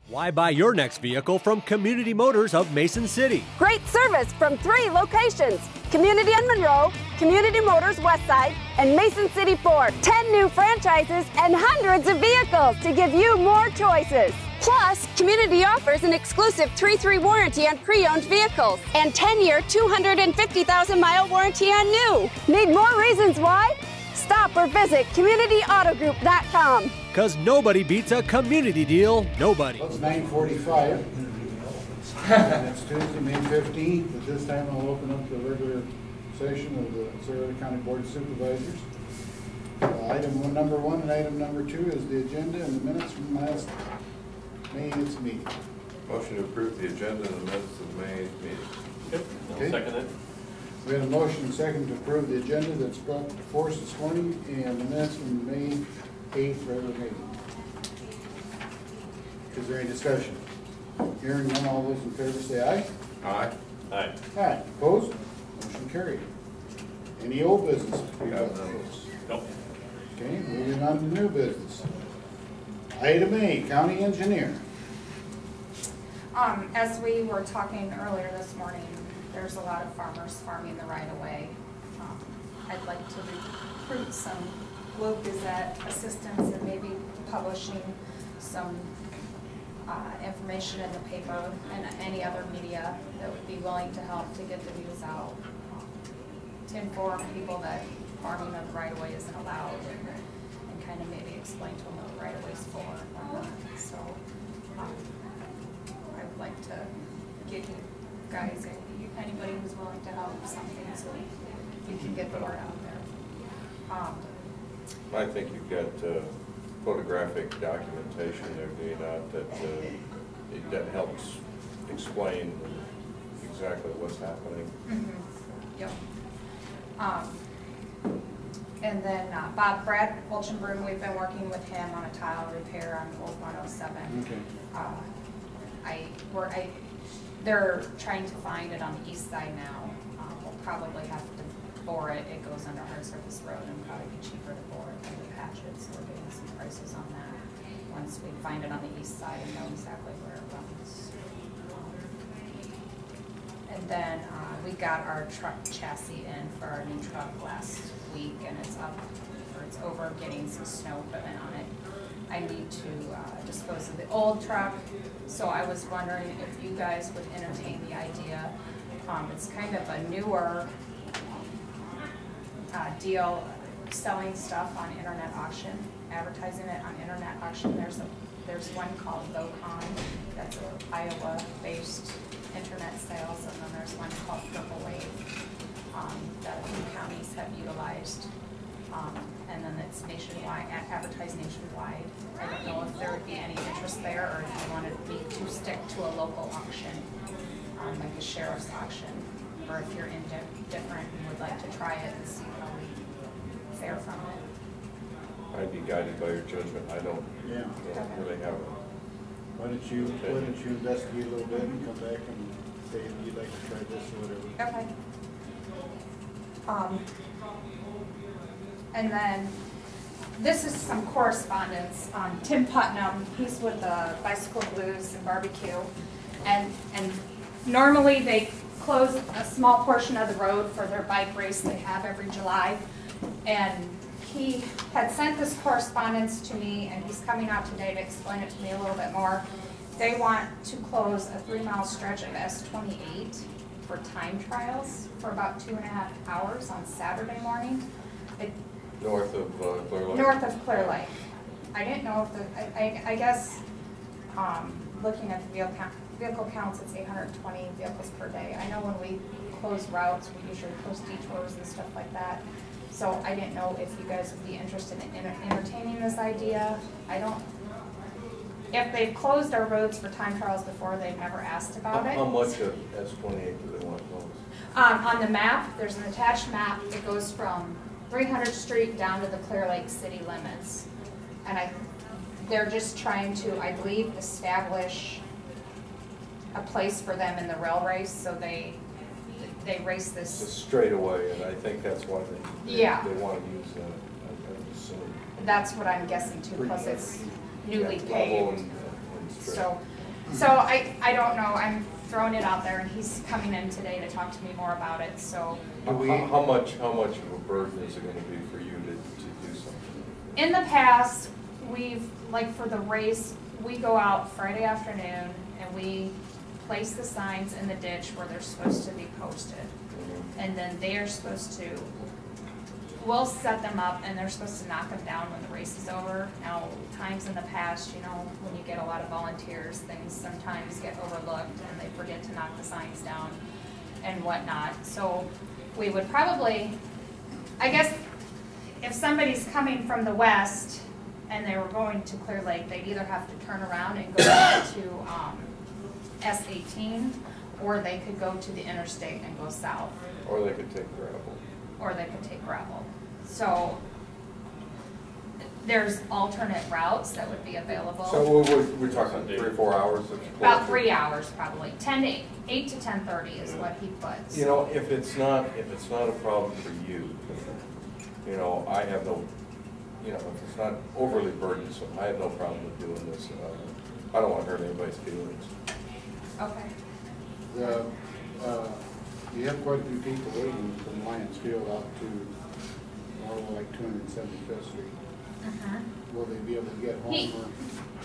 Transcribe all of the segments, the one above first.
Why buy your next vehicle from Community Motors of Mason City? Great service from 3 locations: Community in Monroe, Community Motors Westside, and Mason City Ford. 10 new franchises and hundreds of vehicles to give you more choices. Plus, Community offers an exclusive 3-3 warranty on pre-owned vehicles and 10-year, 250,000-mile warranty on new. Need more reasons why? Stop or visit CommunityAutoGroup.com. Because nobody beats a community deal, nobody. It's 9:45. And it's Tuesday, May 15th. At this time, I'll open up the regular session of the Cerro Gordo County Board of Supervisors. Item number 1 and item number 2 is the agenda and the minutes from last May's meeting. Motion to approve the agenda and the minutes of May's meeting. Okay. I'll second it. We had a motion and second to approve the agenda that's brought before us this morning and the minutes from May 8th regular meeting. Is there any discussion? Hearing none, all those in favor say aye. Aye. Aye. Aye. Opposed? Motion carried. Any old business? We have none. Nope. Okay, moving on to new business. Item A, County Engineer. As we were talking earlier this morning, there's a lot of farmers farming the right-of-way. I'd like to recruit some Globe Gazette assistants and maybe publishing some information in the paper and any other media that would be willing to help to get the news out, to inform people that farming of the right-of-way isn't allowed, and kind of maybe explain to them what the right-of-way is for. So I would like to give you guys, anybody who's willing to help, something so we can get the word out there. I think you've got photographic documentation there, do you not, that helps explain exactly what's happening. Mm-hmm. Yep. And then Brad Wolchenbroom, we've been working with him on a tile repair on Old 107. Okay. They're trying to find it on the east side now. We'll probably have to bore it. It goes under hard surface road and probably be cheaper to bore it than to patch it. So we're getting some prices on that once we find it on the east side and know exactly where it runs. And then we got our truck chassis in for our new truck last week, and it's up, or it's over getting some snow equipment on it. I need to dispose of the old truck, so I was wondering if you guys would entertain the idea. It's kind of a newer deal, selling stuff on internet auction, advertising it on internet auction. There's one called VoCon, that's an Iowa-based internet sales, and then there's one called Purple Wave that a few counties have utilized. And then it's nationwide, advertised nationwide. I don't know if there would be any interest there, or if you wanted me to stick to a local auction, like a sheriff's auction, or if you're indifferent and would like to try it and see how we fare from it. I'd be guided by your judgment. I don't really have it. Why don't you investigate a little bit and come back and say if you'd like to try this or whatever. Okay. And then this is some correspondence. Tim Putnam, he's with the Bicycle Blues and Barbecue, and normally they close a small portion of the road for their bike race they have every July. And he had sent this correspondence to me, and he's coming out today to explain it to me a little bit more. They want to close a 3-mile stretch of S28 for time trials for about 2.5 hours on Saturday morning. North of Clear Lake? North of Clear Lake. I didn't know if I guess looking at the vehicle counts, it's 820 vehicles per day. I know when we close routes, we usually close detours and stuff like that. So I didn't know if you guys would be interested in entertaining this idea. If they've closed our roads for time trials before, they've never asked about it. How much of S28 do they want to close? On the map, there's an attached map that goes from 300th Street down to the Clear Lake city limits. And they're just trying to, I believe, establish a place for them in the rail race, so they race this. It's straight away, and I think that's why they want to use that. that's what I'm guessing too, plus it's newly Level paved. and straight. So I don't know, I'm throwing it out there, and he's coming in today to talk to me more about it, so. How much of a burden is it gonna be for you to do something? In the past, we've, like for the race, we go out Friday afternoon and we place the signs in the ditch where they're supposed to be posted. And then they are supposed to, we'll set them up and they're supposed to knock them down when the race is over. Now, times in the past, you know, when you get a lot of volunteers, things sometimes get overlooked and they forget to knock the signs down and whatnot. So we would probably, I guess, if somebody's coming from the west and they were going to Clear Lake, they'd either have to turn around and go to S18, or they could go to the interstate and go south. Or they could take gravel. Or they could take gravel. So there's alternate routes that would be available. So we're talking 3 or 4 hours? About 3 hours probably. 8 to 10:30 is what he puts. You know, if it's not a problem for you, you know, I have no, you know, if it's not overly burdensome, I have no problem with doing this. I don't want to hurt anybody's feelings. Okay. You have quite a few people waiting from Lions Field out to, like 275th Street. Will they be able to get home?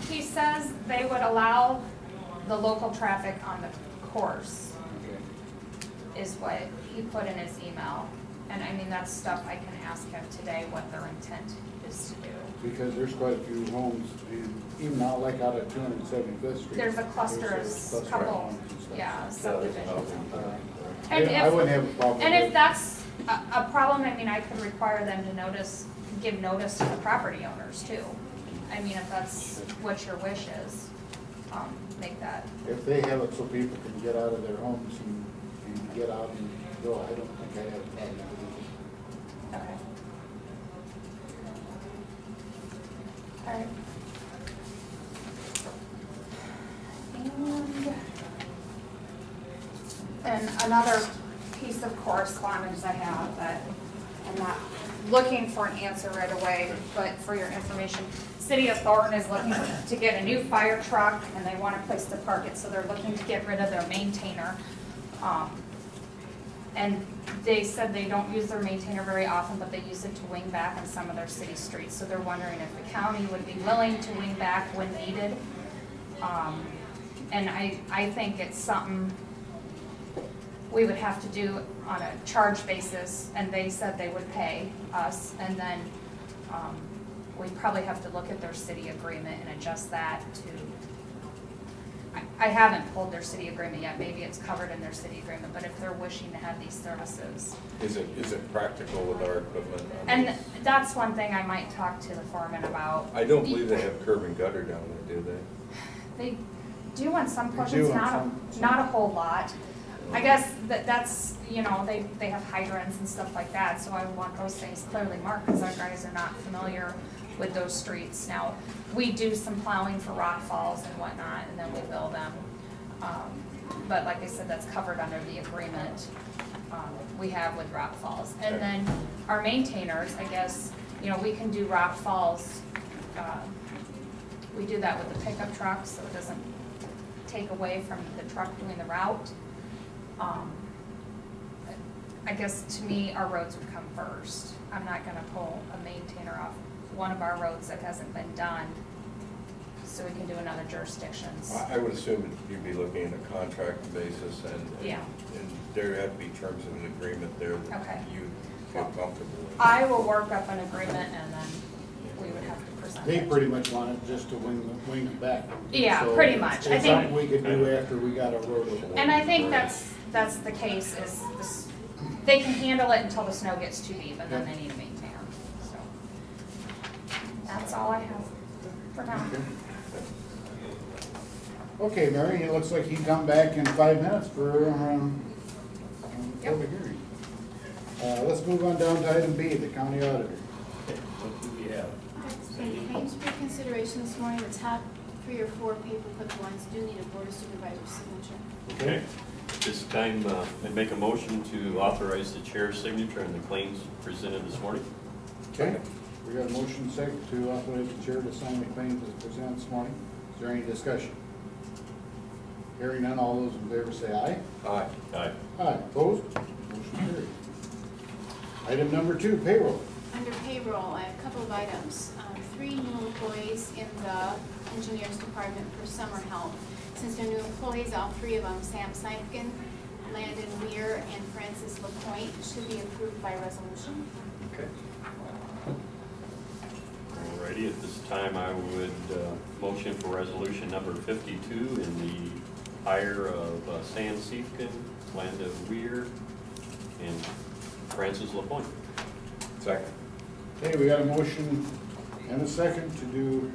He says they would allow the local traffic on the course, is what he put in his email. And I mean, that's stuff I can ask him today, what their intent is to do. Because there's quite a few homes, and even out like out at 275th Street. There's a cluster of of couple, homes and stuff. yeah, subdivisions. I wouldn't have a problem. And with if it. that's a problem, I mean, I could require them to give notice to the property owners too. I mean, if that's what your wish is, make that. If they have it so people can get out of their homes and get out and go, I don't think I have a problem with it. Okay. All right. And another piece of correspondence I have that I'm not looking for an answer right away, but for your information, City of Thornton is looking to get a new fire truck and they want a place to park it, so they're looking to get rid of their maintainer. And they said they don't use their maintainer very often, but they use it to wing back on some of their city streets. So they're wondering if the county would be willing to wing back when needed. And I think it's something we would have to do on a charge basis, and they said they would pay us, and then we'd probably have to look at their city agreement and adjust that to, I haven't pulled their city agreement yet, maybe it's covered in their city agreement, but if they're wishing to have these services. Is it practical with our equipment? And that's one thing I might talk to the foreman about. I don't believe they have curb and gutter down there, do they? They do on some portions, not a whole lot. I guess that's, you know, they have hydrants and stuff like that, so I want those things clearly marked because our guys are not familiar with those streets. Now, we do some plowing for rock falls and whatnot, and then we bill them. But like I said, that's covered under the agreement we have with rock falls. And then our maintainers, I guess, you know, we can do rock falls. We do that with the pickup truck, so it doesn't take away from the truck doing the route. I guess to me, our roads would come first. I'm not going to pull a maintainer off one of our roads that hasn't been done, so we can do in other jurisdictions. I would assume you'd be looking at a contract basis, and there had to be terms of an agreement there that you feel comfortable with. I will work up an agreement, and then we would have to present They it. pretty much want it just to wing it back. Yeah, So pretty much. I it's think, something we could do after we got a road open. and I think that's the case. Is this, they can handle it until the snow gets too deep, and then they need a maintainer. So that's all I have for now. Okay, Mary, it looks like you come back in 5 minutes for public hearing. Let's move on down to item B, the county auditor. What do we have? Claims for consideration this morning, the top 3 or 4 paper clip ones do need a board of supervisors signature. Okay. This time, I make a motion to authorize the chair's signature on the claims presented this morning. Okay, We got a motion second to authorize the chair to sign the claims as presented this morning. Is there any discussion? Hearing none, all those in favor say aye. Aye. Aye. Aye. Opposed? Motion carried. Item number 2, payroll. Under payroll, I have a couple of items. 3 new employees in the engineers department for summer help. Since they're new employees, all 3 of them, Sam Seifkin, Landon Weir, and Francis LaPointe, should be approved by resolution. Okay. Alrighty, at this time I would motion for resolution number 52 in the hire of Sam Seifkin, Landon Weir, and Francis LaPointe. Second. Okay, we got a motion and a second to do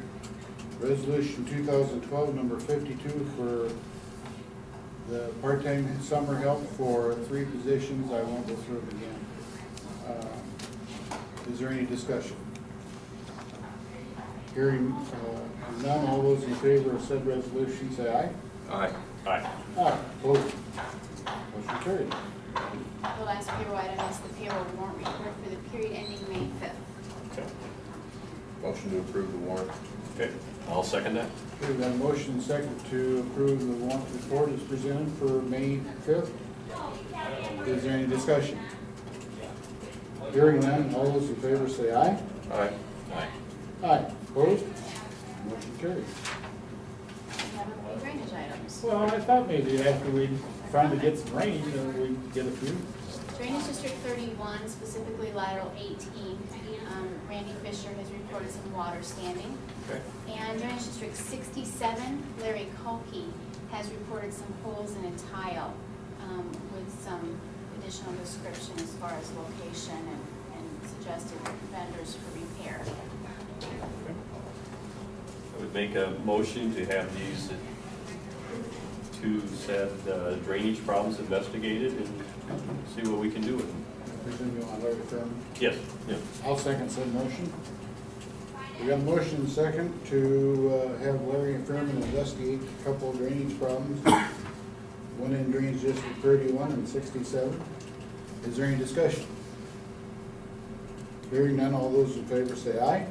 resolution 2012 number 52 for the part-time summer help for 3 positions. I won't go through it again. Is there any discussion? Hearing none, all those in favor of said resolution say aye. Aye. Aye. Aye. Opposed? Motion carried. The last payroll item is the payroll warrant report for the period ending May 5th. Okay. Motion to approve the warrant. Okay, I'll second that. Okay, we got a motion and second to approve the warrant report as presented for May 5th. Is there any discussion? Hearing none, all those in favor say aye. Aye. Aye. Aye. Opposed? Motion carried. We have a few drainage items. Well, I thought maybe after we finally get some rain, we'd get a few. Drainage District 31, specifically lateral 18, Randy Fisher has reported some water standing. Okay. And Drainage District 67, Larry Kolke has reported some holes in a tile with some additional description as far as location and suggested vendors for repair. I would make a motion to have these 2 said drainage problems investigated and see what we can do with them. I presume you want Larry Furman? Yes. Yeah. I'll second said motion. We got a motion and second to have Larry and Furman investigate a couple of drainage problems. One in Drainage District 31 and 67. Is there any discussion? Hearing none, all those in favor say aye.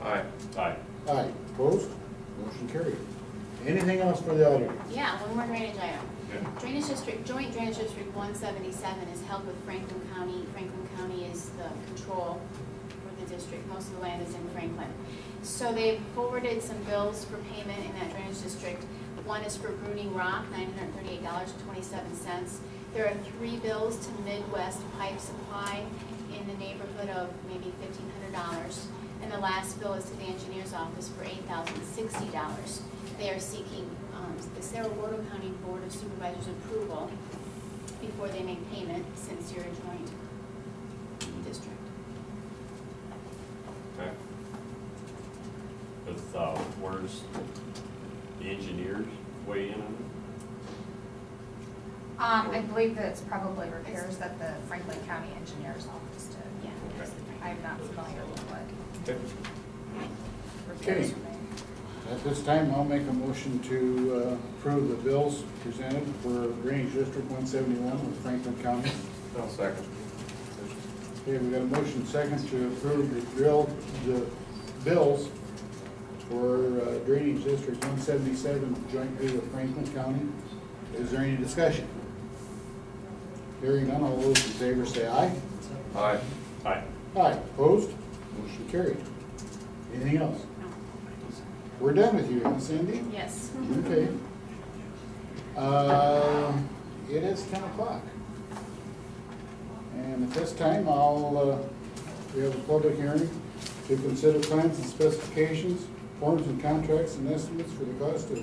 Aye. Aye. Aye. Opposed? Motion carried. Anything else for the auditor? Yeah, one more drainage item. Okay. Drainage District, Joint Drainage District 177 is held with Franklin County. Franklin County is the control for the district. Most of the land is in Franklin. So they've forwarded some bills for payment in that drainage district. One is for Bruning Rock, $938.27. There are 3 bills to Midwest Pipe Supply in the neighborhood of maybe $1,500. And the last bill is to the engineer's office for $8,060. They are seeking the Cerro Gordo County Board of Supervisors approval before they make payment, since you're a joint district. Okay. With, where's the engineers weigh in on it? I believe that it's probably repairs that the Franklin County Engineers Office did. Yeah. Okay. I'm not familiar with what Okay. repairs Okay. were made. At this time, I'll make a motion to approve the bills presented for Drainage District 171 with Franklin County. I'll second. Okay, we got a motion second to approve the bills for Drainage District 177 jointly with Franklin County. Is there any discussion? Hearing none, all those in favor say aye. Aye. Aye. Aye. Opposed? Motion carried. Anything else? No. We're done with you, huh, Cindy? Yes. Okay. It is 10 o'clock. And at this time, we have a public hearing to consider plans and specifications, forms and contracts and estimates for the cost of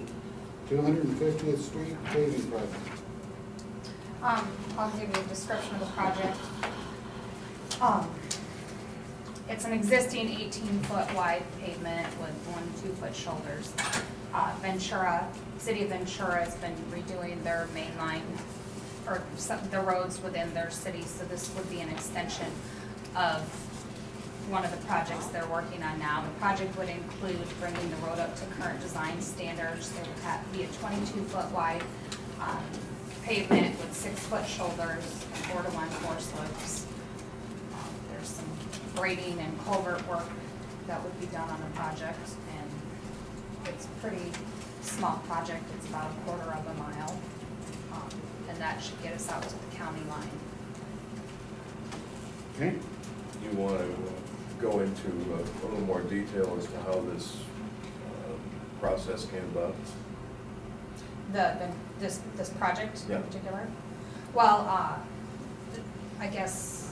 250th Street paving project. I'll give you a description of the project. It's an existing 18-foot wide pavement with 1 2-foot shoulders. City of Ventura has been redoing their main line, or the roads within their city, so this would be an extension of one of the projects they're working on now. The project would include bringing the road up to current design standards. There would be a 22-foot wide pavement with 6-foot shoulders, 4-to-1 4 slopes. There's some grading and culvert work that would be done on the project, and it's a pretty small project. It's about 1/4 of a mile, and that should get us out to the county line. Okay, You want to go into a little more detail as to how this process came about? This project Yeah. in particular? Well, I guess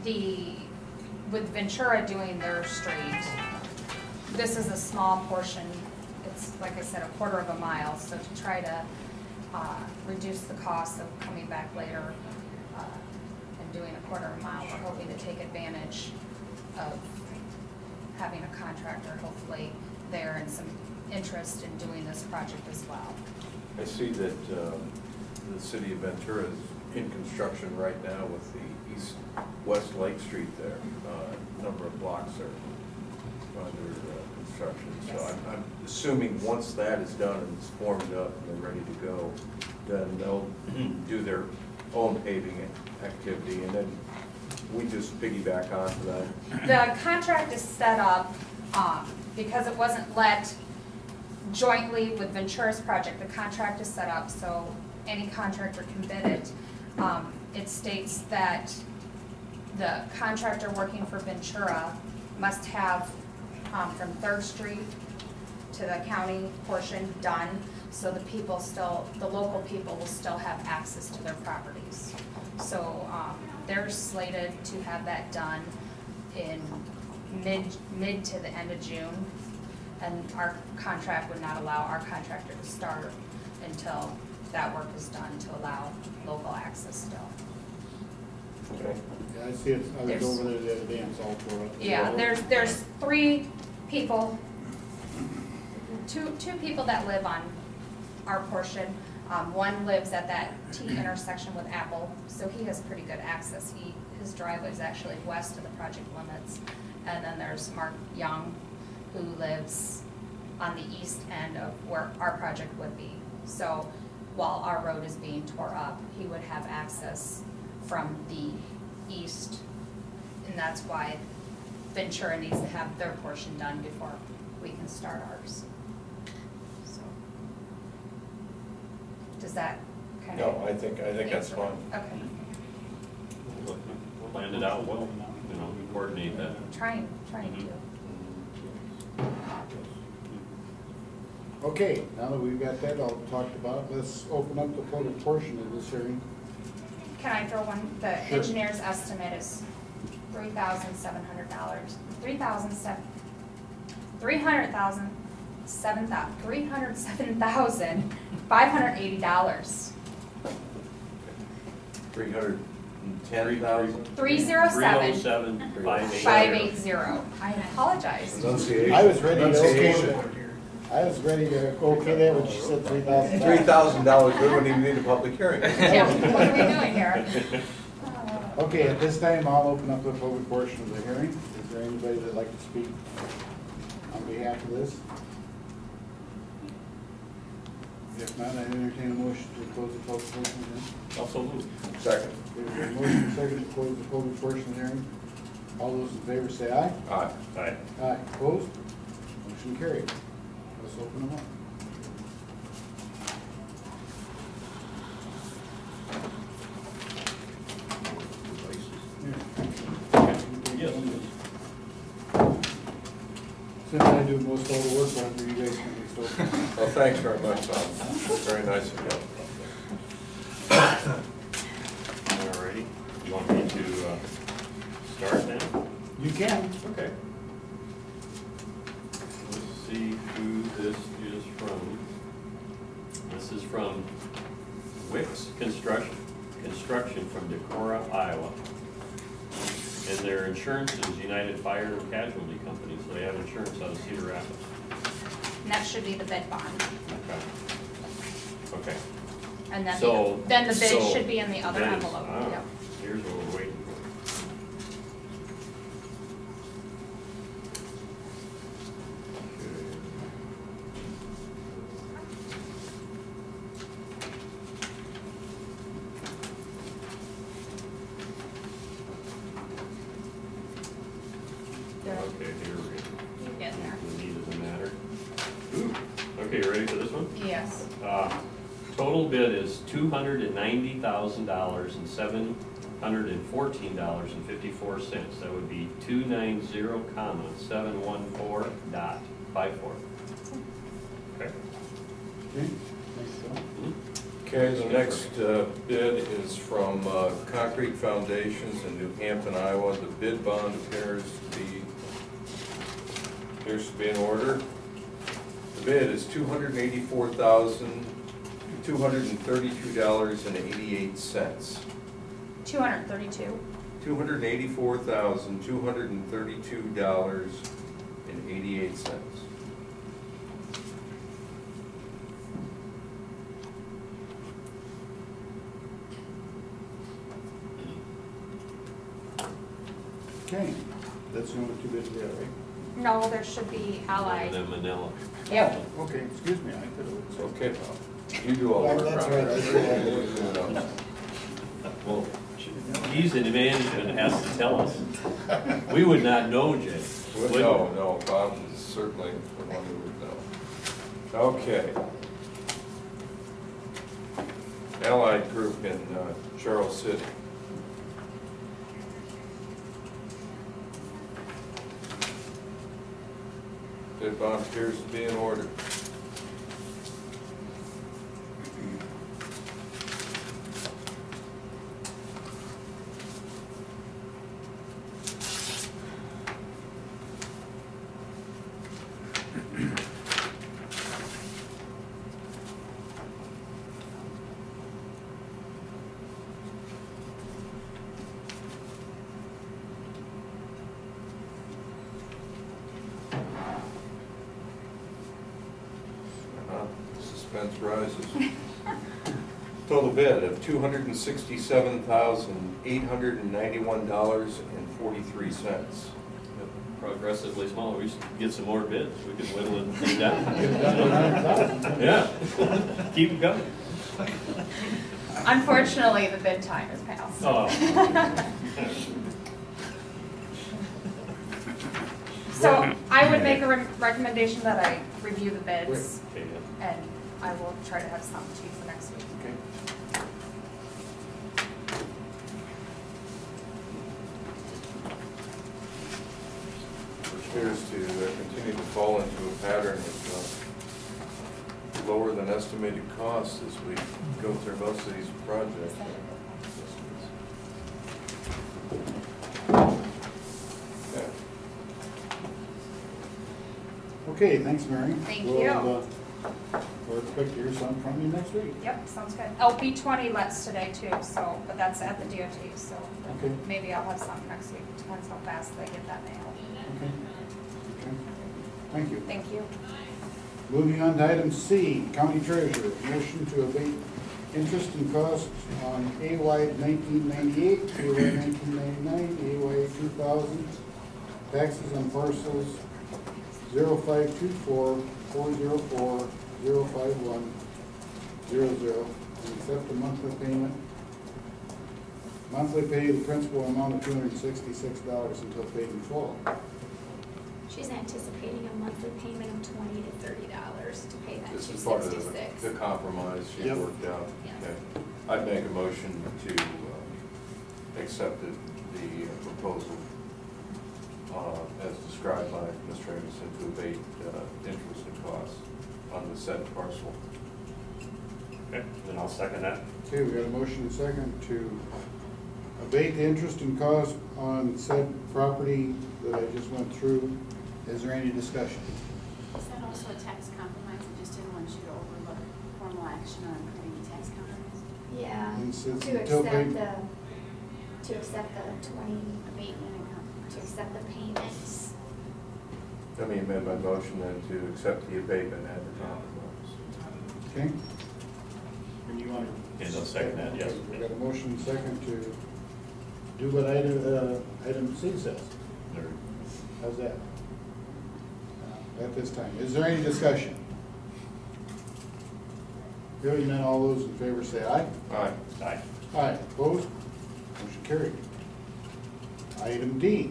with Ventura doing their street, this is a small portion. It's, like I said, 1/4 of a mile, so to try to reduce the cost of coming back later and doing 1/4 of a mile, we're hoping to take advantage of having a contractor hopefully there and some interest in doing this project as well. I see that the city of Ventura is in construction right now with the east-west Lake Street there. A number of blocks are under construction. So Yes. I'm assuming once that is done and it's formed up and they're ready to go, then they'll do their own paving activity, and then we just piggyback onto that. The contract is set up, because it wasn't let jointly with Ventura's project, the contract is set up so any contractor can bid it. It states that the contractor working for Ventura must have from 3rd Street to the county portion done, so the local people will still have access to their properties. So they're slated to have that done in mid to the end of June, and our contract would not allow our contractor to start until that work is done to allow local access still. Okay. yeah, I see it, I was There's- over there the other day and saw it tore up. Yeah, there's 3 people, two people that live on our portion. One lives at that T intersection with Apple, so he has pretty good access. His driveway is actually west of the project limits. And then there's Mark Young, who lives on the east end of where our project would be. So while our road is being tore up, he would have access from the east, and that's why Ventura needs to have their portion done before we can start ours. So, does that kind of? No, I think that's answer? fine. Okay, We'll plan it out well, coordinate that. trying to. Okay, now that we've got that all talked about, let's open up the public portion of this hearing. Can I throw one? The Sure. engineer's estimate is $3,700. $307,580. 310,000. 307. 580. 580. I apologize. Enunciation. I was ready to Enunciation. okay that when she said 3,000. $3,000, we wouldn't even need a public hearing. Yeah, what are we doing here? Okay, at this time, I'll open up the public portion of the hearing. Is there anybody that'd like to speak on behalf of this? If not, I entertain a motion to close the public portion of the hearing. Also moved. Second. There's a motion second to close the public portion of the hearing. All those in favor say aye. Aye. Aye. Aye. Opposed? Motion carried. Let's open them up. Yes. Since I do most all the work, after you guys can be so. Well, thanks very much, Tom. Very nice of you. Alrighty. You want me to start then? You can. Okay. Let's see who this is from. This is from Wicks Construction from Decorah, Iowa. And their insurance is United Fire and Casualty Company, so they have insurance out of Cedar Rapids. And that should be the bid bond. Okay. Okay. And then, So- then the bid so should be in the other then it's- envelope. ah, Yep. Here's what we're waiting for. Good. Okay, here Okay, you ready for this one? Yes. Total bid is $290,000 and $714.54. That would be 290,714.54. Okay. Okay, thanks, Bill. Okay, the next bid is from Concrete Foundations in New Hampton, Iowa. The bid bond appears to be in order. The bid is $284,232.88. 232. $284,232.88. Okay, that's the only two bids we have, right? No, there should be Allied. And then Manila. Yep. Okay, excuse me, I could have. It's okay, Bob. You do all the work. That's right, I do all the work. Well, he's in management and has to tell us. We would not know, Jay. would we? No, Bob is certainly the one who would know. Okay. Allied Group in Charles City. Bid bond appears to be in order. Suspense rises. Total bid of $267,891.43. Progressively smaller. We should get some more bids. We could whittle it down. Yeah. Keep it going. Unfortunately, the bid time has passed. Oh. So I would make a recommendation that I review the bids, Okay, yeah. and I will try to have something to you for next week. Okay. Appears to continue to fall into a pattern of lower than estimated costs as we go through most of these projects. Okay, thanks, Mary. Thank We'll, you. We'll expect to hear something from you next week. Yep, sounds good. LP20 lets today too, so, but that's at the DOT, so Okay. maybe I'll have something next week. Depends how fast they get that mail. Okay. Okay. Thank you. Thank you. Moving on to item C, County Treasurer, motion to abate interest and costs on AY 1998, AY 1999, AY 2000, taxes on parcels 0524-404-051-00, and accept the monthly payment. Monthly pay the principal amount of $266 until paid in full. She's anticipating a monthly payment of $20 to $30 to pay that This is part of $266. the compromise she Yep. worked out. Yes. Okay. I'd make a motion to accept the proposal as described by Mr. Anderson to abate interest and costs on the said parcel. Okay, then I'll second that. Okay, we got a motion and second to abate the interest and cost on said property that I just went through. Is there any discussion? Is that also a tax compromise? I just didn't want you to overlook formal action on creating a tax compromise. Yeah, And since to until accept paid- the 20 abatement, to accept the payments. Let me amend my motion then to accept the abatement and the compromise. Okay? And you want to? And I'll second that, yes. We got a motion and second to do what item C says. There. How's that? At this time. Is there any discussion? Hearing none, all those in favor say aye. Aye. Aye. Aye. Opposed? Motion carried. Item D,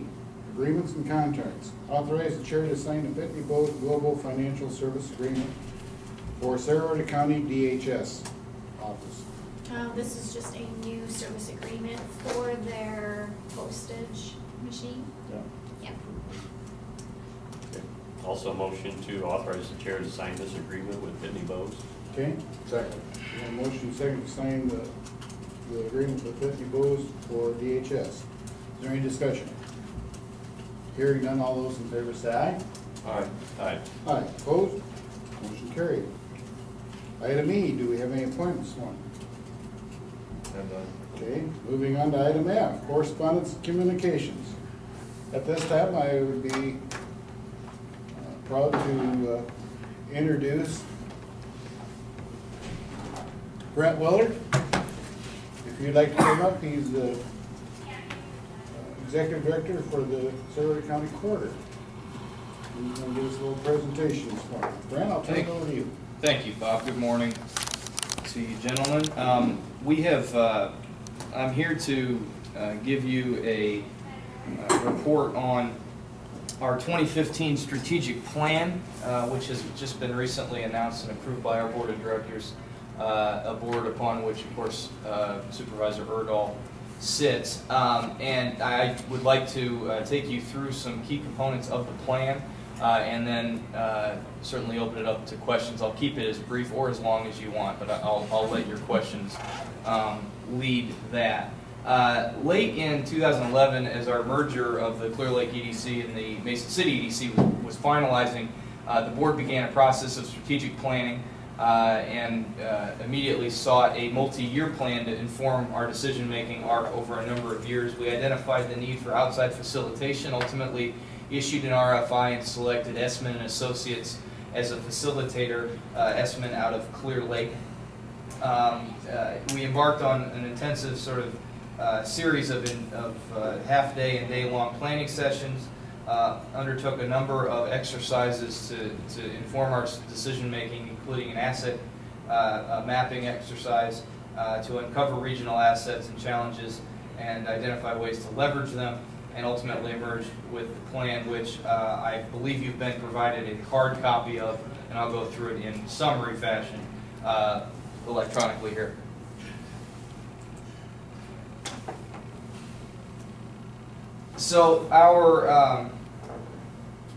agreements and contracts. Authorize the chair to sign a Pitney Bowes Global Financial Service Agreement for Cerro County DHS office. This is just a new service agreement for their postage machine. Yeah. Yep. Also motion to authorize the chair to sign this agreement with Pitney Bowes. Okay? Second. We have a motion second to sign the agreement with Pitney Bowes for DHS. Is there any discussion? Hearing none, all those in favor say aye. Aye. Aye. Aye. Opposed? Motion carried. Item E, do we have any appointments this morning? And, Okay, moving on to item F, correspondence and communications. At this time, I would be proud to introduce Brent Willard. If you'd like to come up, he's the Executive Director for the Cerro County Quarter. He's going to give us a little presentation this morning. Brent, I'll turn it over to you. Thank you, Bob. Good morning to you, gentlemen. I'm here to give you a report on our 2015 strategic plan, which has just been recently announced and approved by our Board of Directors, a board upon which, of course, Supervisor Erdahl sits. And I would like to take you through some key components of the plan, and then certainly open it up to questions. I'll keep it as brief or as long as you want, but I'll let your questions lead that. Late in 2011, as our merger of the Clear Lake EDC and the Mason City EDC was finalizing, the board began a process of strategic planning and immediately sought a multi-year plan to inform our decision-making arc over a number of years. We identified the need for outside facilitation, ultimately issued an RFI and selected Essman and Associates as a facilitator, Essman out of Clear Lake. We embarked on an intensive sort of series of half-day and day-long planning sessions, undertook a number of exercises to inform our decision-making, including an asset mapping exercise to uncover regional assets and challenges and identify ways to leverage them, and ultimately emerged with the plan, which I believe you've been provided a hard copy of, and I'll go through it in summary fashion electronically here. So our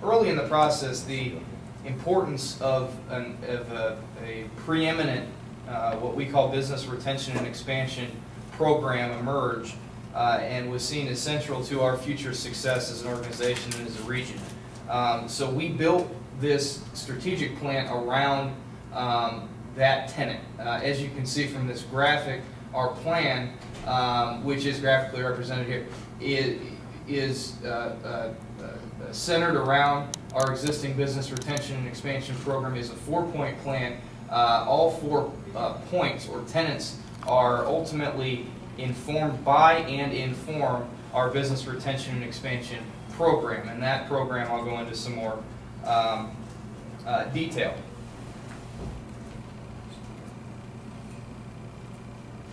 early in the process, the importance of a preeminent what we call business retention and expansion program emerged and was seen as central to our future success as an organization and as a region. So we built this strategic plan around that tenet. As you can see from this graphic, our plan, which is graphically represented here, is centered around our existing business retention and expansion program. Is a 4-point plan. All 4 points or tenets are ultimately informed by and inform our business retention and expansion program. And that program I'll go into some more detail.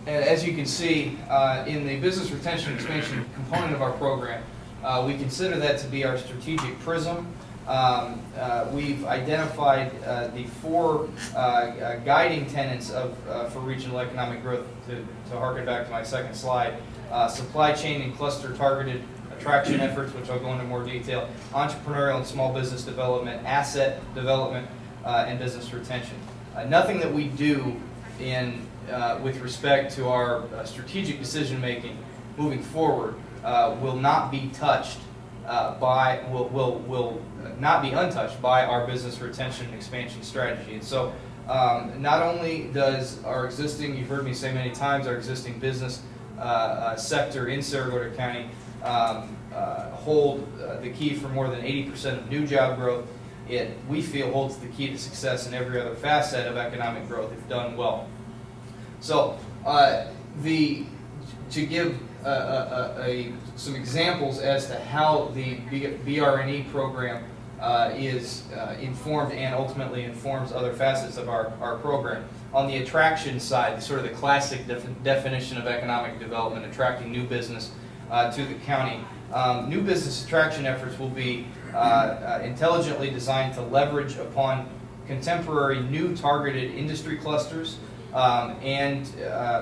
And as you can see, in the business retention and expansion component of our program, we consider that to be our strategic prism. We've identified the 4 guiding tenets for regional economic growth, to harken back to my second slide. Supply chain and cluster targeted attraction efforts, which I'll go into more detail, entrepreneurial and small business development, asset development, and business retention. Nothing that we do with respect to our strategic decision making moving forward will not be touched will not be untouched by our business retention and expansion strategy. And so not only does our existing, you've heard me say many times, our existing business sector in Cerro Gordo County hold the key for more than 80% of new job growth, it, we feel, holds the key to success in every other facet of economic growth if done well. So to give some examples as to how the BRNE program is informed and ultimately informs other facets of our program. On the attraction side, sort of the classic definition of economic development, attracting new business to the county. New business attraction efforts will be intelligently designed to leverage upon contemporary new targeted industry clusters, and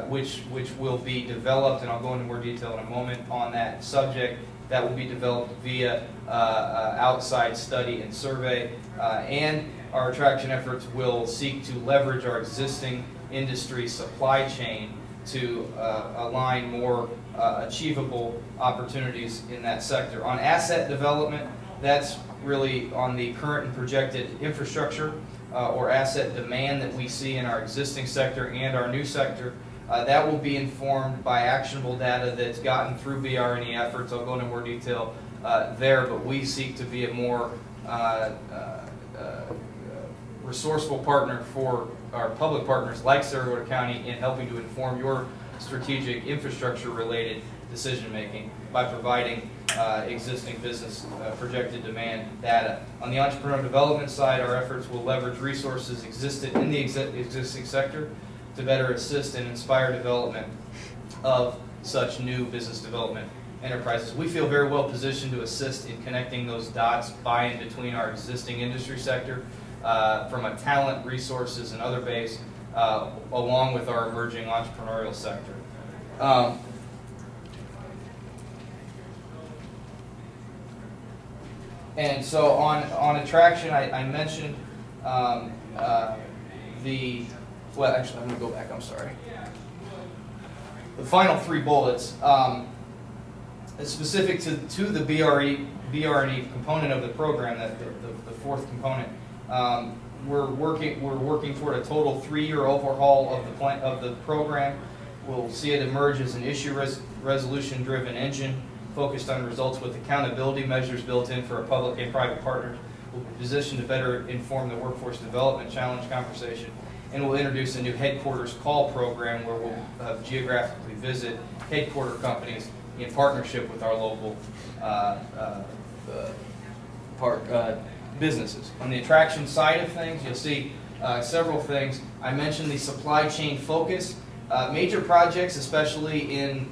which will be developed, and I'll go into more detail in a moment on that subject. That will be developed via outside study and survey, and our attraction efforts will seek to leverage our existing industry supply chain to align more achievable opportunities in that sector. On asset development, that's really on the current and projected infrastructure or asset demand that we see in our existing sector and our new sector. That will be informed by actionable data that's gotten through BR&E efforts. I'll go into more detail there, but we seek to be a more resourceful partner for our public partners like Cerro Gordo County in helping to inform your strategic infrastructure related decision making by providing existing business projected demand data. On the entrepreneurial development side, our efforts will leverage resources existed in the existing sector to better assist and inspire development of such new business development enterprises. We feel very well positioned to assist in connecting those dots by and between our existing industry sector from a talent, resources, and other base, along with our emerging entrepreneurial sector. And so on attraction, I mentioned well, actually, I'm going to go back, I'm sorry. The final three bullets, is specific to the BR&E component of the program, the fourth component. We're working toward a total 3-year overhaul of the program. We'll see it emerge as an issue resolution-driven engine focused on results with accountability measures built in for our public and private partners. We'll be positioned to better inform the workforce development challenge conversation, and we'll introduce a new headquarters call program where we'll geographically visit headquarter companies in partnership with our local businesses. On the attraction side of things, you'll see several things. I mentioned the supply chain focus. Major projects, especially in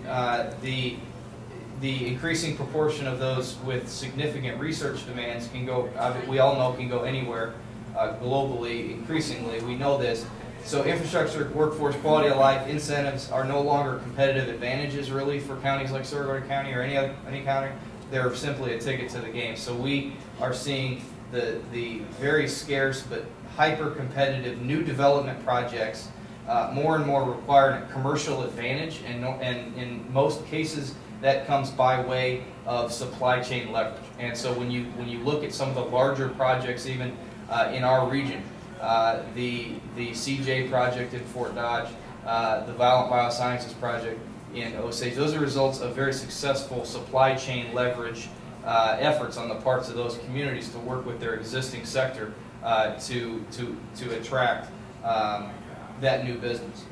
the increasing proportion of those with significant research demands, can go, we all know, can go anywhere globally, increasingly. We know this. So infrastructure, workforce, quality of life, incentives are no longer competitive advantages really for counties like Cerro Gordo County or any county. They're simply a ticket to the game. So we are seeing the very scarce but hyper-competitive new development projects more and more require a commercial advantage, and in most cases that comes by way of supply chain leverage. And so when you look at some of the larger projects, even in our region, the CJ project in Fort Dodge, the Violent Biosciences project in Osage, those are results of very successful supply chain leverage efforts on the parts of those communities to work with their existing sector to attract that new business.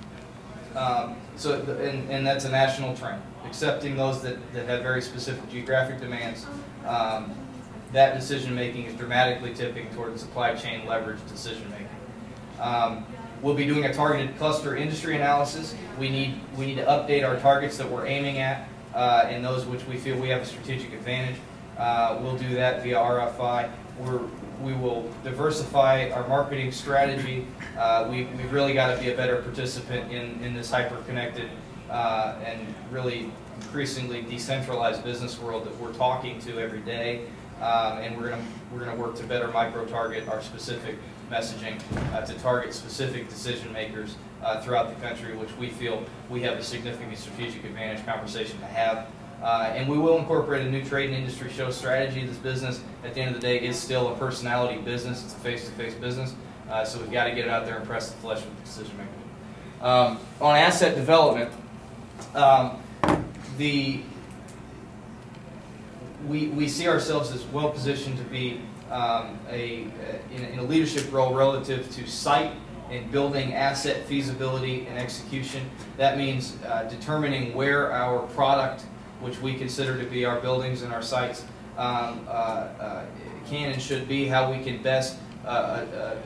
And that's a national trend. Accepting those that have very specific geographic demands, that decision making is dramatically tipping toward supply chain leverage decision making. We'll be doing a targeted cluster industry analysis. We need to update our targets that we're aiming at and those which we feel we have a strategic advantage. We'll do that via RFI. We will diversify our marketing strategy. We've really got to be a better participant in this hyper-connected and really increasingly decentralized business world that we're talking to every day. And we're gonna work to better micro-target our specific messaging to target specific decision makers throughout the country, which we feel we have a significant strategic advantage conversation to have. And we will incorporate a new trade and industry show strategy. This business, at the end of the day, is still a personality business. It's a face-to-face business. So we've got to get it out there and press the flesh with the decision maker. On asset development, we see ourselves as well positioned to be in a leadership role relative to site and building asset feasibility and execution. That means determining where our product, which we consider to be our buildings and our sites, can and should be, how we can best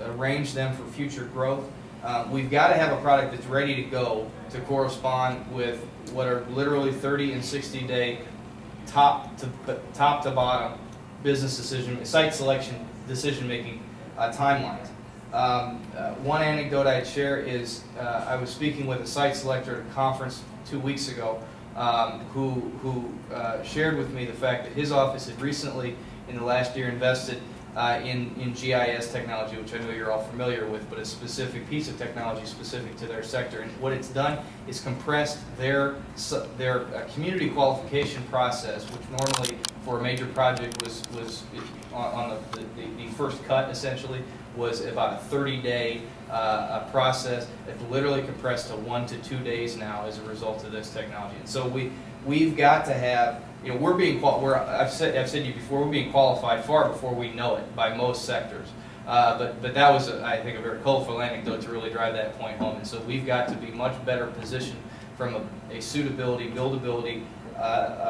arrange them for future growth. We've got to have a product that's ready to go to correspond with what are literally 30 and 60-day top to bottom business decision, site selection decision-making timelines. One anecdote I'd share is I was speaking with a site selector at a conference 2 weeks ago who shared with me the fact that his office had recently, in the last year, invested in GIS technology, which I know you're all familiar with, but a specific piece of technology specific to their sector. And what it's done is compressed their community qualification process, which normally for a major project was on the first cut, essentially, was about a 30-day process. It's literally compressed to 1 to 2 days now as a result of this technology. And so we've got to have, you know, I've said to you before, we're being qualified far before we know it by most sectors. But that was, I think, a very colorful anecdote to really drive that point home. And so we've got to be much better positioned from a suitability, buildability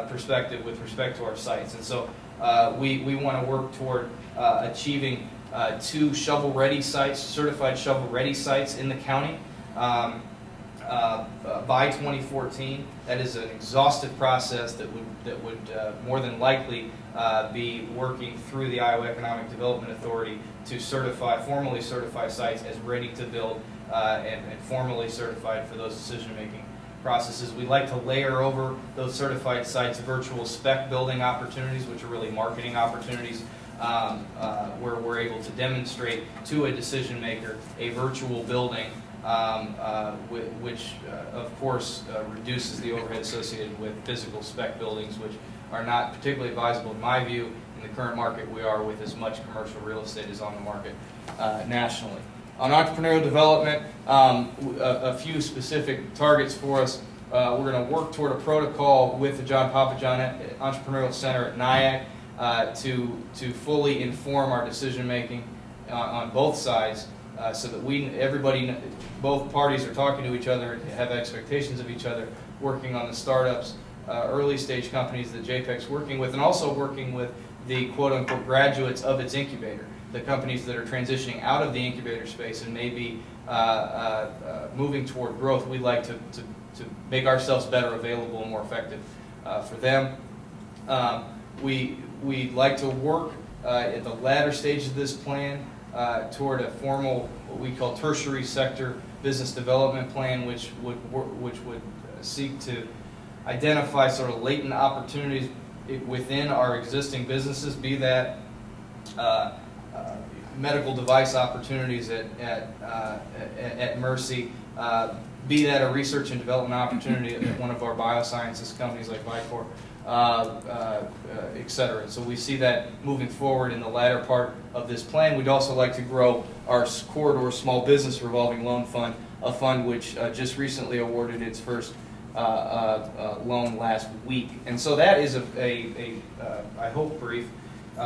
perspective with respect to our sites. And so we want to work toward achieving 2 shovel-ready sites, certified shovel-ready sites in the county by 2014. That is an exhaustive process that would more than likely be working through the Iowa Economic Development Authority to formally certify sites as ready to build and formally certified for those decision-making processes. We'd like to layer over those certified sites virtual spec building opportunities, which are really marketing opportunities, where we're able to demonstrate to a decision maker a virtual building, which of course reduces the overhead associated with physical spec buildings, which are not particularly advisable in my view in the current market we are with as much commercial real estate as on the market nationally. On entrepreneurial development, a few specific targets for us. We're going to work toward a protocol with the John Papajohn Entrepreneurial Center at NIAC to fully inform our decision making on both sides, so that both parties are talking to each other, have expectations of each other, working on the startups, early stage companies that JPEG's working with, and also working with the quote-unquote graduates of its incubator, the companies that are transitioning out of the incubator space and maybe moving toward growth. We'd like to make ourselves better available and more effective for them. We'd like to work at the latter stage of this plan toward a formal, what we call tertiary sector business development plan, which would seek to identify sort of latent opportunities within our existing businesses, be that medical device opportunities at Mercy, be that a research and development opportunity at one of our biosciences companies like Vicor, et cetera. So we see that moving forward in the latter part of this plan. We'd also like to grow our corridor small business revolving loan fund, a fund which just recently awarded its first loan last week. And so that is I hope, brief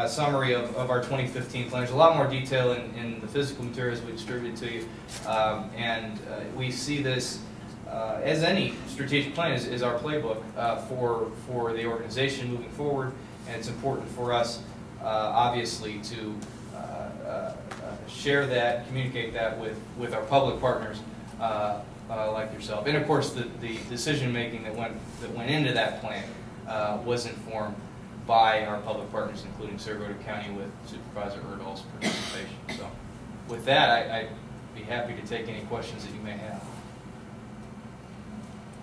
summary of our 2015 plan. There's a lot more detail in the physical materials we distributed to you, and we see this as any strategic plan is our playbook for the organization moving forward, and it's important for us, obviously, to share that, communicate that with our public partners like yourself, and of course the decision making that went into that plan was informed by our public partners, including Cerro Gordo County, with Supervisor Erdahl's participation. So, with that, I'd be happy to take any questions that you may have.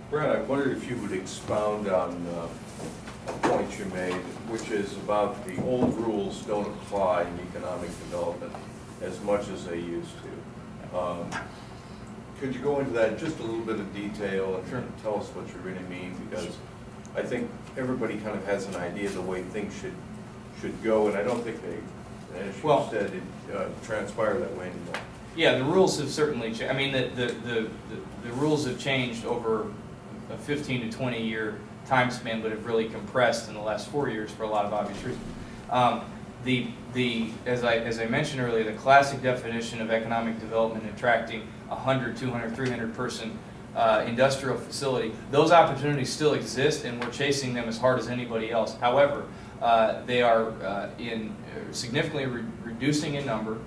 Brad, I wondered if you would expound on a point you made, which is about the old rules don't apply in economic development as much as they used to. Could you go into that in just a little bit of detail and Sure. tell us what you really mean? Because I think everybody kind of has an idea of the way things should go, and I don't think they, as you said, it transpire that way anymore. Yeah, the rules have certainly changed. I mean, the rules have changed over a 15 to 20 year time span, but have really compressed in the last 4 years for a lot of obvious reasons. As I mentioned earlier, the classic definition of economic development, attracting 100, 200, 300 person industrial facility, those opportunities still exist, and we're chasing them as hard as anybody else. However, they are significantly reducing in number.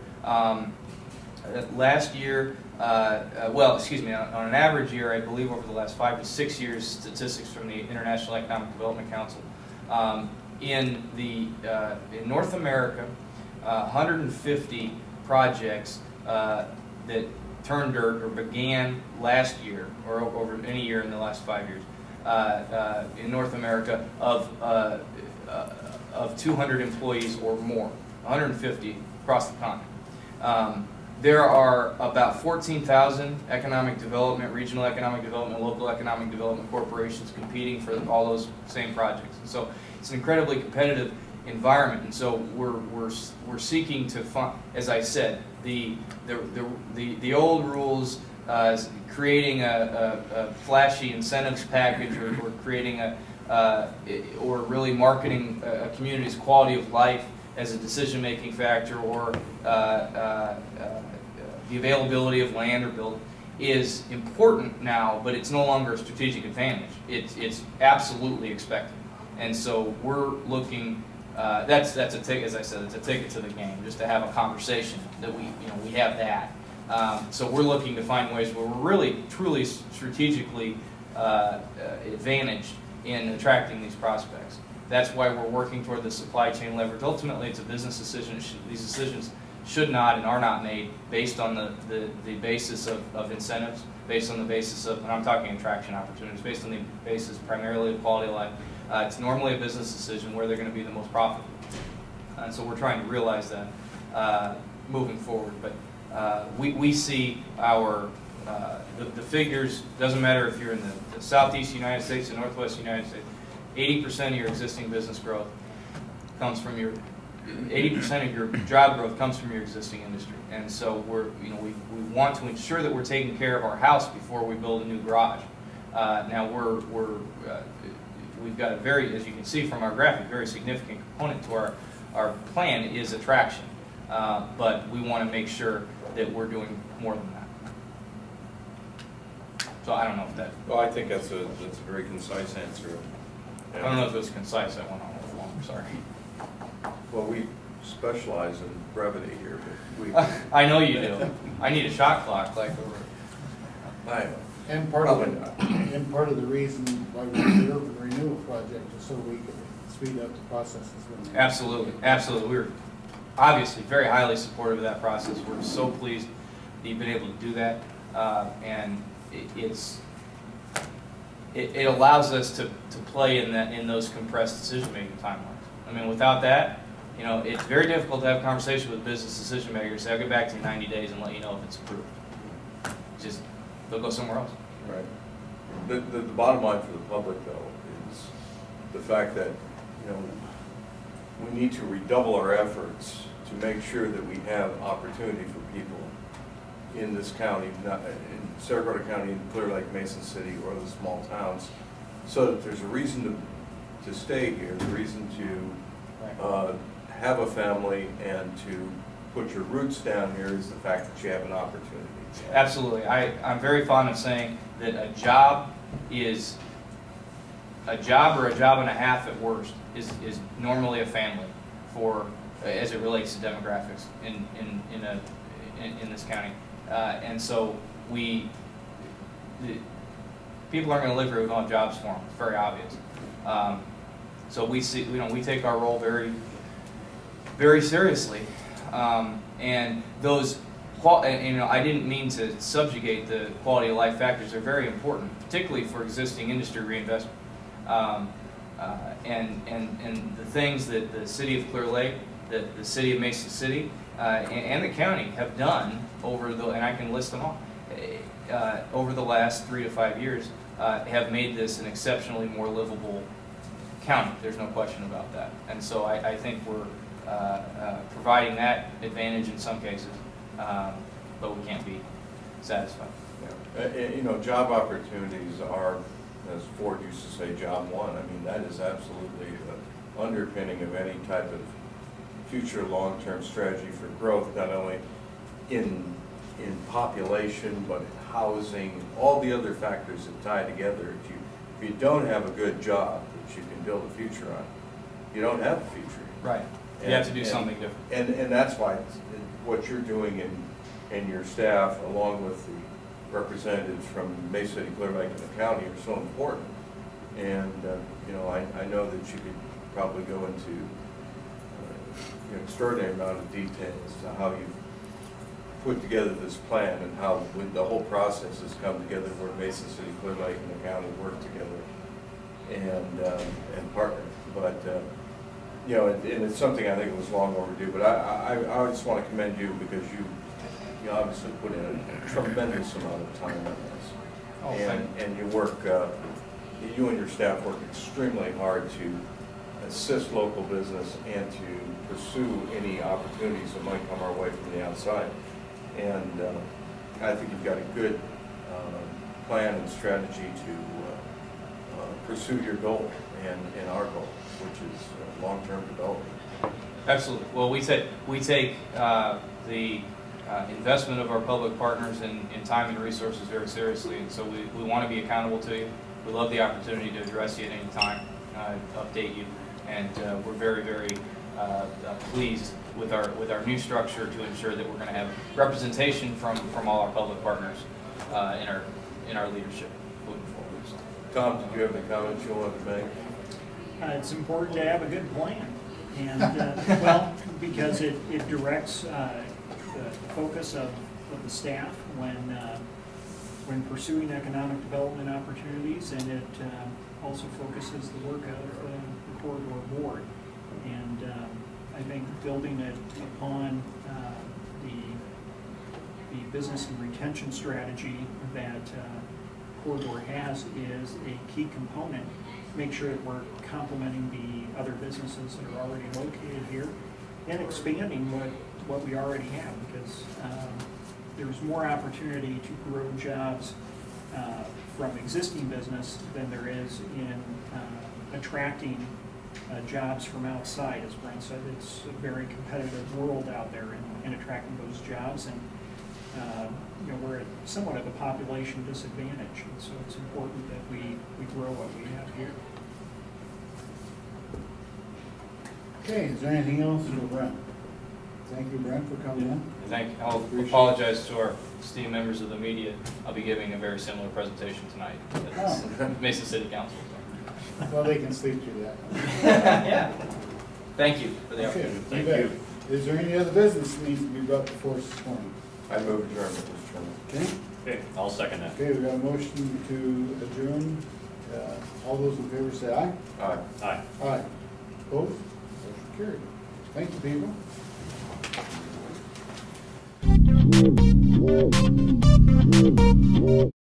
Last year, on an average year, I believe over the last 5 to 6 years, statistics from the International Economic Development Council, in North America, 150 projects that turned dirt or began last year or over any year in the last 5 years in North America of 200 employees or more, 150 across the continent. There are about 14,000 economic development, regional economic development, local economic development corporations competing for all those same projects. And so it's an incredibly competitive environment. And so we're seeking to find, as I said, the old rules, creating a flashy incentives package, or creating or really marketing a community's quality of life as a decision-making factor, or the availability of land or building, is important now, but it's no longer a strategic advantage. It's absolutely expected, and so we're looking. That's a ticket, as I said, it's a ticket to the game, just to have a conversation that we have that. So we're looking to find ways where we're really truly strategically advantaged in attracting these prospects. That's why we're working toward the supply chain leverage. Ultimately, it's a business decision. These decisions should not and are not made based on the basis of incentives, based on the basis of, and I'm talking attraction opportunities, based on the basis primarily of quality of life. It's normally a business decision where they're going to be the most profitable. And so we're trying to realize that moving forward. But we see our, the figures, doesn't matter if you're in the southeast United States or northwest United States, 80% of your existing business growth comes from your 80% of your job growth comes from your existing industry, and so we want to ensure that we're taking care of our house before we build a new garage. Now we've got a very, as you can see from our graphic, very significant component to our plan is attraction, but we want to make sure that we're doing more than that. So I don't know if that. Well, I think that's a very concise answer. I don't know if it was concise. I went on a little long. Sorry. Well, we specialize in brevity here, but we. I know you do. I need a shot clock, like I. And part of the reason why we do the renewal project is so we can speed up the processes. Absolutely, absolutely. We're obviously very highly supportive of that process. We're so pleased that you've been able to do that, and it allows us to play in those compressed decision-making timelines. I mean, without that, it's very difficult to have a conversation with business decision makers. Say, I'll get back to you in 90 days and let you know if it's approved. Just, they'll go somewhere else. Right. The bottom line for the public, though, is the fact that, we need to redouble our efforts to make sure that we have opportunity for people in this county, not in Cerro Gordo County, in Clear Lake, Mason City, or the small towns, so that there's a reason to stay here, the reason to have a family and to put your roots down here is the fact that you have an opportunity. Absolutely. I'm very fond of saying that a job a job or a job and a half at worst is normally a family for as it relates to demographics in this county, and so people aren't going to live here who don't have jobs for them. It's very obvious. So we take our role very, very seriously, and those. I didn't mean to subjugate the quality of life factors. They're very important, particularly for existing industry reinvestment. And the things that the city of Clear Lake, the city of Mesa City, and the county have done and I can list them all, over the last 3 to 5 years, have made this an exceptionally more livable county. There's no question about that. And so I think we're providing that advantage in some cases. But we can't be satisfied. Yeah. Job opportunities are, as Ford used to say, job one. I mean, that is absolutely the underpinning of any type of future long-term strategy for growth, not only in population, but in housing, all the other factors that tie together. If you don't have a good job that you can build a future on, you don't have a future. Right. You have to do something different. And that's why what you're doing and your staff, along with the representatives from Mesa City, Clear Lake, and the county, are so important. And I know that you could probably go into an extraordinary amount of detail as to how you've put together this plan and how the whole process has come together where Mason City, Clear Lake, and the county work together and partner. But you know, and it's something I think it was long overdue. But I just want to commend you because you obviously put in a tremendous amount of time on this, and you work. You and your staff work extremely hard to assist local business and to pursue any opportunities that might come our way from the outside. And I think you've got a good plan and strategy to pursue your goal and our goal, which is long-term development. Absolutely. Well, we take the investment of our public partners in time and resources very seriously, and so we want to be accountable to you. We love the opportunity to address you at any time, update you, and we're very, very pleased with our new structure to ensure that we're going to have representation from all our public partners in our leadership moving forward. So. Tom, did you have any comments you wanted to make? It's important to have a good plan, and well, because it directs the focus of the staff when pursuing economic development opportunities, and it also focuses the work of the corridor board. And I think building it upon the business and retention strategy that corridor has is a key component. Make sure that we're complementing the other businesses that are already located here and expanding what we already have, because there's more opportunity to grow jobs from existing business than there is in attracting jobs from outside. As Brent said, it's a very competitive world out there in attracting those jobs, and you know, we're at somewhat of a population disadvantage, and so it's important that we grow what we have here. Okay, is there anything else for Brent? Thank you, Brent, for coming in. I'll apologize to our esteemed members of the media. I'll be giving a very similar presentation tonight at Mason City Council. Well, they can sleep through that. Yeah. Thank you for the opportunity. Thank you. Is there any other business that needs to be brought before us this morning? I move adjournment, Mr. Chairman. Okay. Okay, I'll second that. Okay, we got a motion to adjourn. All those in favor say aye. Aye. Aye. Aye. Opposed? Motion carried. Thank you, people.